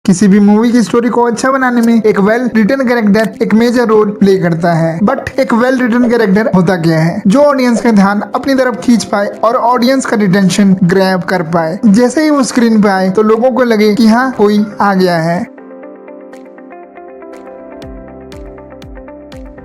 किसी भी मूवी की स्टोरी को अच्छा बनाने में एक वेल रिटन कैरेक्टर एक मेजर रोल प्ले करता है। बट एक वेल रिटन कैरेक्टर होता क्या है जो ऑडियंस का ध्यान अपनी तरफ खींच पाए और ऑडियंस का रिटेंशन ग्रैब कर पाए। जैसे ही वो स्क्रीन पे आए तो लोगों को लगे कि हाँ कोई आ गया है,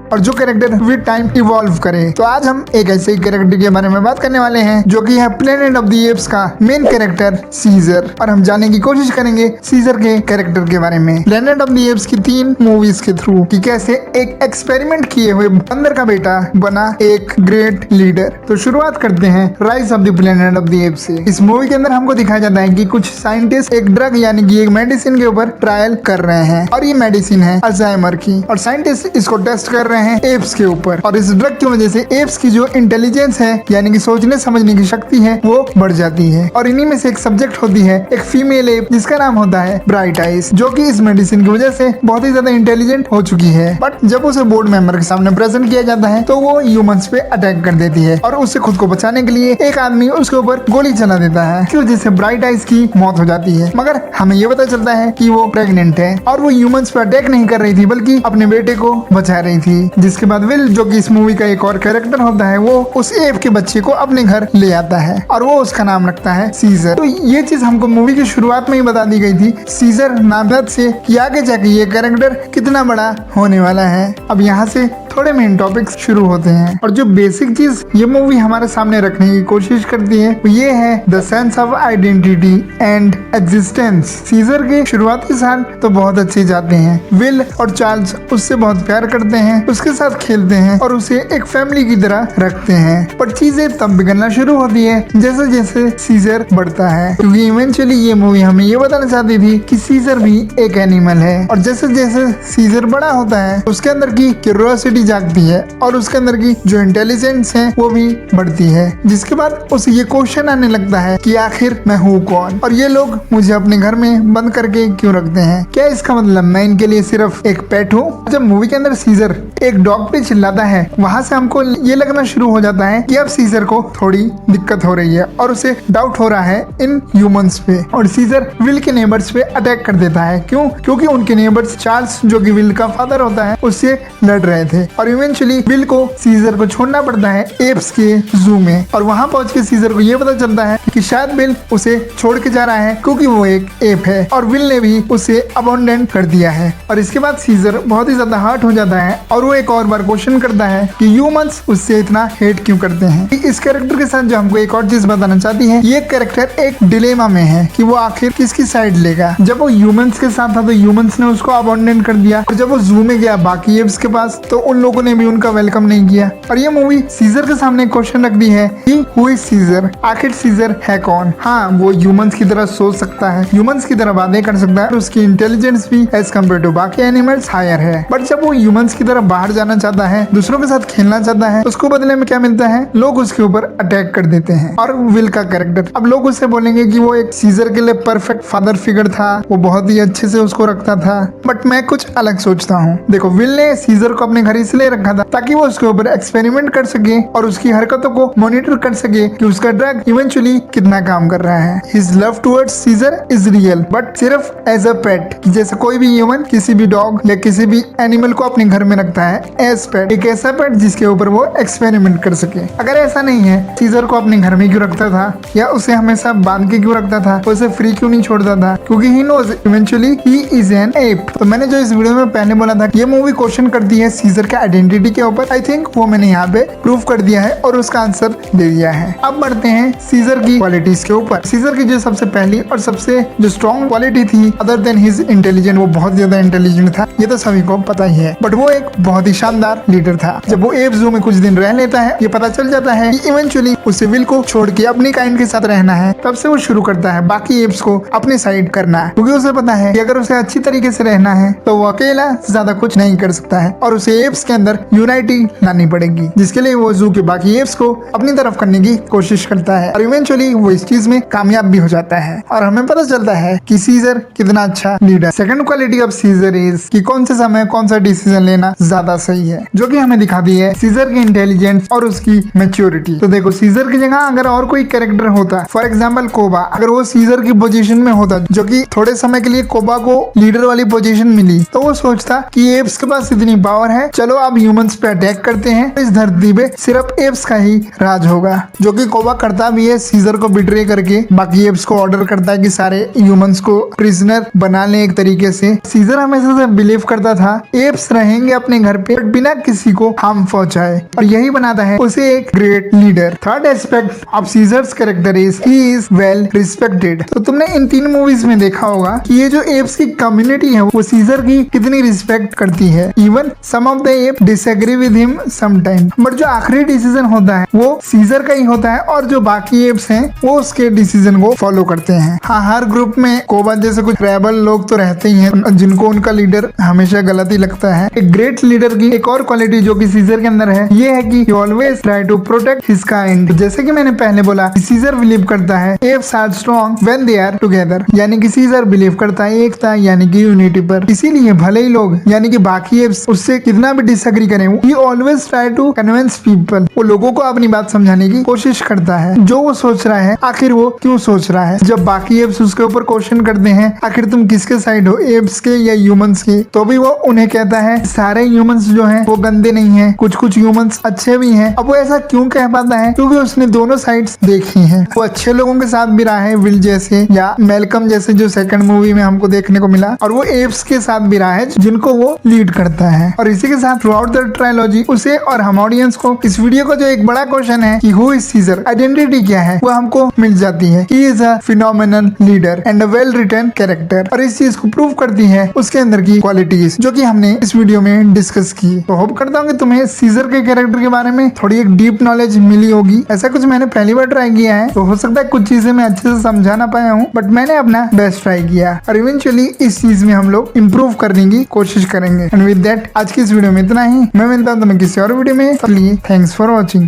और जो कैरेक्टर विद टाइम इवॉल्व करे। तो आज हम एक ऐसे ही कैरेक्टर के बारे में बात करने वाले हैं जो कि है प्लेनेट ऑफ द एप्स का मेन कैरेक्टर सीजर, और हम जानने की कोशिश करेंगे सीजर के कैरेक्टर के बारे में प्लेनेट ऑफ द एप्स की 3 मूवीज के थ्रू कि कैसे एक एक्सपेरिमेंट किए हुए बंदर का बेटा बना एक ग्रेट लीडर। तो शुरुआत करते हैं rise of the planet of the apps से। इस मूवी के अंदर हमको दिखाया जाता है कि कुछ साइंटिस्ट एक ड्रग यानी कि एक मेडिसिन के ऊपर ट्रायल कर रहे हैं, और ये मेडिसिन है अल्जाइमर की, और साइंटिस्ट इसको टेस्ट कर रहे हैं एप्स के ऊपर। और इस ड्रग की वजह से एप्स की जो इंटेलिजेंस है यानी कि सोचने समझने की शक्ति है वो बढ़ जाती है। और इन्हीं में से एक सब्जेक्ट होती है एक फीमेल एप जिसका नाम होता है ब्राइट आइज, जो कि इस मेडिसिन की वजह से बहुत ही ज्यादा इंटेलिजेंट हो चुकी है। बट जब उसे बोर्ड मेंबर के सामने प्रेजेंट किया जाता है तो वो ह्यूमंस पे अटैक कर देती है, और उससे खुद को बचाने के लिए एक आदमी उसके ऊपर गोली चला देता है, जिसकी वजह से ब्राइट आइज की मौत हो जाती है। मगर हमें ये पता चलता है कि वो प्रेग्नेंट है, और वो ह्यूमंस पे अटैक नहीं कर रही थी बल्कि अपने बेटे को बचा रही थी। जिसके बाद विल, जो कि इस मूवी का एक और कैरेक्टर होता है, वो उस एप के बच्चे को अपने घर ले आता है और वो उसका नाम रखता है सीजर। तो ये चीज हमको मूवी की शुरुआत में ही बता दी गई थी सीजर नाम से कि आगे जाके ये कैरेक्टर कितना बड़ा होने वाला है। अब यहाँ से थोड़े मेन टॉपिक्स शुरू होते हैं, और जो बेसिक चीज ये मूवी हमारे सामने रखने की कोशिश करती है वो ये है the sense of identity and existence. Caesar के शुरुआती साल तो बहुत अच्छे जाते हैं। विल और चार्ल्स उससे बहुत प्यार करते हैं, उसके साथ खेलते हैं और उसे एक फैमिली की तरह रखते हैं। पर चीजें तब बिगड़ना शुरू होती है जैसे जैसे सीजर बढ़ता है, क्योंकि इवेंचुअली ये मूवी हमें ये बताना चाहती थी कि सीजर भी एक एनिमल है। और जैसे जैसे सीजर बड़ा होता है उसके अंदर की क्यूरियोसिटी जागती है और उसके अंदर की जो इंटेलिजेंस है वो भी बढ़ती है, जिसके बाद उसे ये क्वेश्चन आने लगता है कि आखिर मैं हूँ कौन, और ये लोग मुझे अपने घर में बंद करके क्यों रखते हैं। क्या इसका मतलब मैं इनके लिए सिर्फ एक पेट हूँ। जब मूवी के अंदर सीजर एक डॉग पे चिल्लाता है वहां से हमको ये लगना शुरू हो जाता है कि अब सीजर को थोड़ी दिक्कत हो रही है और उसे डाउट हो रहा है इन ह्यूमंस पे, और सीजर विल के नेबर्स पे अटैक कर देता है। क्यों? क्योंकि उनके नेबर्स चार्ल्स, जो कि विल का फादर होता है, उससे लड़ रहे थे, और इवेंचुअली विल को सीजर को छोड़ना पड़ता है एप्स के जू में। और वहां पहुंच के सीजर को ये पता चलता है कि शायद विल उसे छोड़ के जा रहा है क्योंकि वो एक एप है, और विल ने भी उसे अबंडन कर दिया है। और इसके बाद सीजर बहुत ही ज्यादा हर्ट हो जाता है और वो एक और बार क्वेश्चन करता है कि ह्यूमंस उससे इतना हेट क्यों करते हैं। इस कैरेक्टर के साथ जो हमको एक और चीज बताना चाहती है, ये कैरेक्टर एक डिलेमा में है कि वो आखिर किसकी साइड लेगा। जब वो ह्यूमंस के साथ था तो ह्यूमंस ने उसको अबंडन कर दिया, और जब वो जू में गया बाकी एप्स के पास तो उन लोगों ने भी उनका वेलकम नहीं किया। और ये मूवी सीजर के सामने क्वेश्चन रखती है कि हु इज सीजर, आखिर सीजर है कौन। हाँ, वो ह्यूमंस की तरह सोच सकता है, ह्यूमंस की तरह बातें कर सकता है, और उसकी इंटेलिजेंस भी एज कम्पेयर टू बाकी एनिमल्स हायर है। बट जब वो ह्यूमंस की तरह बाहर जाना चाहता है, दूसरों के साथ खेलना चाहता है, उसको बदले में क्या मिलता है? लोग उसके ऊपर अटैक कर देते हैं। और विल का कैरेक्टर, अब लोग उससे बोलेंगे कि वो एक सीजर के लिए परफेक्ट फादर फिगर था, वो बहुत ही अच्छे से उसको रखता था। बट मैं कुछ अलग सोचता हूँ। देखो, विल ने सीजर को अपने घर इसलिए रखा था ताकि वो उसके ऊपर एक्सपेरिमेंट कर सके और उसकी हरकतों को मॉनिटर कर सके कि उसका ड्रग इवेंचुअली कितना काम कर रहा है। His love towards Caesar is real, but सिर्फ एज अ पेट। जैसे कोई भी ह्यूमन किसी भी डॉग या किसी भी एनिमल को अपने घर में रखता है एज पेट, एक ऐसा पेट जिसके ऊपर वो एक्सपेरिमेंट कर सके। अगर ऐसा नहीं है, सीजर को अपने घर में क्यों रखता था, या उसे हमेशा बांध के क्यों रखता था, उसे फ्री क्यों नहीं छोड़ता था? क्योंकि he knows eventually he is an ape. तो मैंने जो इस वीडियो में पहले बोला था ये मूवी क्वेश्चन करती है सीजर के आइडेंटिटी के ऊपर, आई थिंक वो मैंने यहाँ पे प्रूव कर दिया है और उसका आंसर दे दिया है। अब बढ़ते हैं सीजर की क्वालिटीज के ऊपर। सीजर की जो सबसे पहली और सबसे जो स्ट्रॉन्ग क्वालिटी थी अदर देन हिज इंटेलिजेंट, वो बहुत ज्यादा इंटेलिजेंट था, ये तो सभी को पता ही है। बट वो एक बहुत ही शानदार लीडर था। जब वो एप जू में कुछ दिन रह लेता है, ये पता चल जाता है कि इवेंचुअली उसे विल को छोड़ के अपनी काइंड के साथ रहना है, तब से वो शुरू करता है बाकी एप्स को अपने साइड करना है, क्योंकि उसे पता है कि अगर उसे अच्छी तरीके से रहना है तो वो अकेला ज्यादा कुछ नहीं कर सकता है, और उसे एप्स के अंदर यूनाइटी लानी पड़ेगी, जिसके लिए वो जू के बाकी एप्स को अपनी तरफ करने की कोशिश करता है और इवेंचुअली वो इस चीज में कामयाब भी हो जाता है और हमें पता चलता है कि सीजर कितना अच्छा leader. Second quality of Caesar is कि कौन से समय कौन सा डिसीजन लेना ज्यादा सही है, जो कि हमें दिखाती है सीजर की इंटेलिजेंस और उसकी मैच्योरिटी। तो देखो, सीजर की जगह अगर और कोई कैरेक्टर होता, फॉर एग्जाम्पल कोबा, अगर वो सीजर की पोजीशन में होता, जो कि थोड़े समय के लिए कोबा को लीडर वाली पोजीशन मिली, तो वो सोचता कि एप्स के पास इतनी पावर है, चलो अब ह्यूमंस पे अटैक करते हैं, इस धरती पे सिर्फ एप्स का ही राज होगा। जो कि कोबा करता भी है, सीजर को बिट्रे करके बाकी एप्स को ऑर्डर करता है कि सारे ह्यूमंस को प्रिजनर बना ले एक तरीके से। सीजर हमेशा से बिलीव करता था एप्स रहेंगे अपने घर पे बिना किसी को हार्म पहुंचाए, और यही बनाता है उसे एक great leader. Third aspect of Caesar's character is he is well respected. तो तुमने इन 3 मूवीज में देखा होगा कि ये जो एप्स की कम्युनिटी है वो सीजर की कितनी रिस्पेक्ट करती है। Even some of the ape disagree with him sometime, but जो आखिरी डिसीजन होता है वो सीजर का ही होता है और जो बाकी एप्स हैं वो उसके डिसीजन को फॉलो करते हैं। हाँ, हर ग्रुप में कोबा जैसे कुछ रेबल लोग तो रहते ही हैं जिनको उनका लीडर हमेशा गलत ही लगता है। एक ग्रेट लीडर की एक और क्वालिटी जो कि सीजर के अंदर है, ये है कि he always try to protect his kind. जैसे कि मैंने पहले बोला, सीजर बिलीव करता है apes are strong when they are together, यानी कि सीजर बिलीव करता है एकता यानी कि यूनिटी पर। इसीलिए भले ही लोग यानी कि बाकी एप्स उससे कितना भी डिसएग्री करें, he always try to convince people, वो लोगों को अपनी बात समझाने की कोशिश करता है। जो वो सोच रहा है आखिर वो क्यों सोच रहा है। जब बाकी एप्स उसके ऊपर क्वेश्चन करते हैं आखिर तुम किसके साइड हो, एप्स के या ह्यूमंस के, तो भी वो उन्हें कहता है सारे ह्यूमंस जो हैं वो गंदे नहीं हैं, कुछ कुछ ह्यूमंस अच्छे भी हैं। अब वो ऐसा क्यों कह पाता है, क्योंकि उसने दोनों साइड्स देखी हैं। वो अच्छे लोगों के साथ भी रहा है, विल जैसे या मेलकम जैसे जो सेकंड मूवी में हमको देखने को मिला, और वो एप्स के साथ भी रहा है जिनको वो लीड करता है। और इसी के साथ थ्रू आउट द ट्रायलॉजी उसे और हम ऑडियंस को इस वीडियो का जो एक बड़ा क्वेश्चन है कि हु इज सीजर, आइडेंटिटी क्या है, वो हमको मिल जाती है। He is a phenomenal leader and a well written character, और इस चीज को प्रूव करती है उसके अंदर की क्वालिटीज जो कि हमने इस वीडियो में डिस्कस की। तो होप करता हूँ कि तुम्हें सीजर के कैरेक्टर के बारे में थोड़ी एक डीप नॉलेज मिली होगी। ऐसा कुछ मैंने पहली बार ट्राई किया है, तो हो सकता है कुछ चीजें मैं अच्छे से समझा ना पाया हूँ, बट मैंने अपना बेस्ट ट्राई किया और इवेंचुअली इस चीज में हम लोग इम्प्रूव करने की कोशिश करेंगे। एंड विद दैट आज की इस वीडियो में इतना ही। मैं मिलता हूँ तुम्हें किसी और वीडियो में, तब लिए थैंक्स फॉर वॉचिंग।